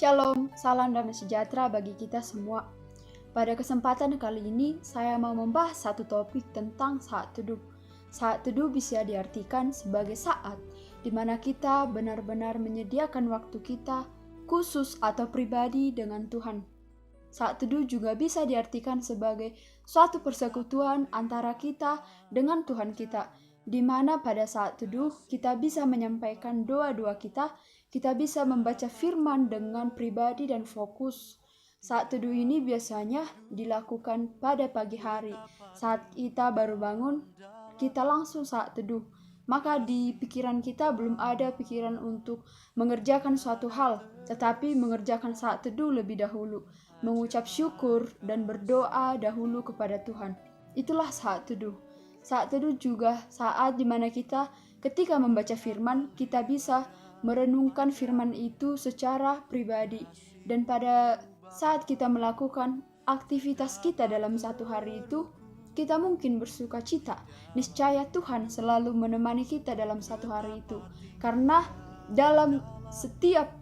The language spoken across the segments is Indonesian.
Shalom, salam damai sejahtera bagi kita semua. Pada kesempatan kali ini, saya mau membahas satu topik tentang saat teduh. Saat teduh bisa diartikan sebagai saat di mana kita benar-benar menyediakan waktu kita khusus atau pribadi dengan Tuhan. Saat teduh juga bisa diartikan sebagai suatu persekutuan antara kita dengan Tuhan kita, di mana pada saat teduh kita bisa menyampaikan doa-doa kita bisa membaca firman dengan pribadi dan fokus. Saat teduh ini biasanya dilakukan pada pagi hari. Saat kita baru bangun, kita langsung saat teduh. Maka di pikiran kita belum ada pikiran untuk mengerjakan suatu hal, tetapi mengerjakan saat teduh lebih dahulu, mengucap syukur dan berdoa dahulu kepada Tuhan. Itulah saat teduh. Saat teduh juga saat dimana kita ketika membaca firman, kita bisa merenungkan firman itu secara pribadi. Dan pada saat kita melakukan aktivitas kita dalam satu hari itu, kita mungkin bersuka cita. Niscaya Tuhan selalu menemani kita dalam satu hari itu. Karena dalam setiap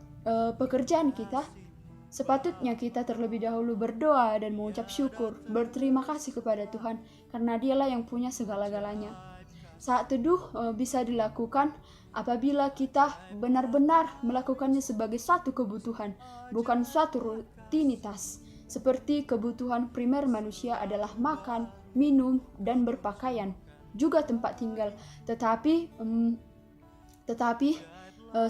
pekerjaan kita, sepatutnya kita terlebih dahulu berdoa dan mengucap syukur, berterima kasih kepada Tuhan, karena Dialah yang punya segala-galanya. Saat teduh bisa dilakukan apabila kita benar-benar melakukannya sebagai satu kebutuhan, bukan suatu rutinitas. Seperti kebutuhan primer manusia adalah makan, minum, dan berpakaian, juga tempat tinggal. Tetapi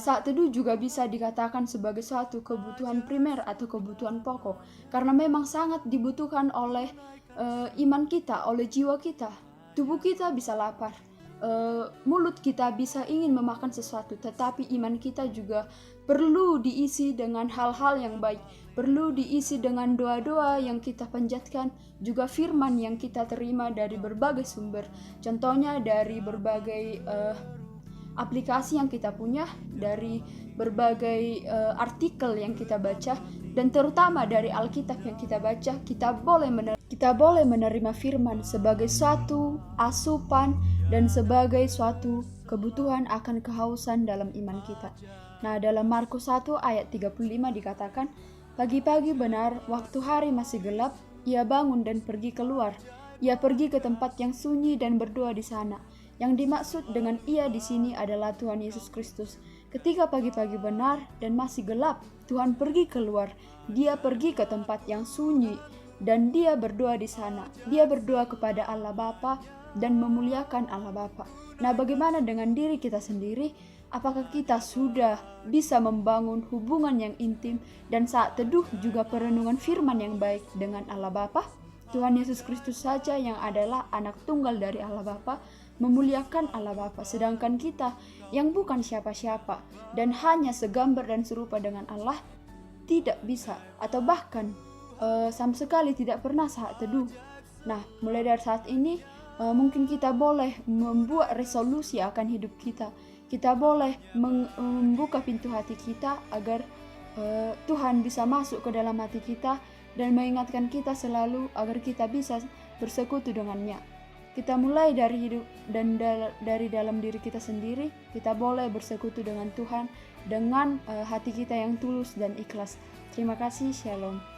saat teduh juga bisa dikatakan sebagai suatu kebutuhan primer atau kebutuhan pokok, karena memang sangat dibutuhkan oleh iman kita, oleh jiwa kita. Tubuh kita bisa lapar, mulut kita bisa ingin memakan sesuatu, tetapi iman kita juga perlu diisi dengan hal-hal yang baik, perlu diisi dengan doa-doa yang kita panjatkan, juga firman yang kita terima dari berbagai sumber. Contohnya dari berbagai aplikasi yang kita punya, dari berbagai artikel yang kita baca, dan terutama dari Alkitab yang kita baca. Kita boleh menerima firman sebagai suatu asupan dan sebagai suatu kebutuhan akan kehausan dalam iman kita. Nah, dalam Markus 1 ayat 35 dikatakan, pagi-pagi benar waktu hari masih gelap, ia bangun dan pergi keluar. Ia pergi ke tempat yang sunyi dan berdoa di sana. Yang dimaksud dengan ia di sini adalah Tuhan Yesus Kristus. Ketika pagi-pagi benar dan masih gelap, Tuhan pergi keluar. Dia pergi ke tempat yang sunyi dan dia berdoa di sana. Dia berdoa kepada Allah Bapa dan memuliakan Allah Bapa. Nah, bagaimana dengan diri kita sendiri? Apakah kita sudah bisa membangun hubungan yang intim dan saat teduh juga perenungan firman yang baik dengan Allah Bapa? Tuhan Yesus Kristus saja yang adalah anak tunggal dari Allah Bapa memuliakan Allah Bapa, sedangkan kita yang bukan siapa-siapa dan hanya segambar dan serupa dengan Allah tidak bisa, atau bahkan sama sekali tidak pernah saat teduh. Nah, mulai dari saat ini mungkin kita boleh membuat resolusi akan hidup kita. Kita boleh membuka pintu hati kita agar Tuhan bisa masuk ke dalam hati kita dan mengingatkan kita selalu agar kita bisa bersekutu dengannya. Kita mulai dari hidup dan dari dalam diri kita sendiri. Kita boleh bersekutu dengan Tuhan dengan hati kita yang tulus dan ikhlas. Terima kasih, Shalom.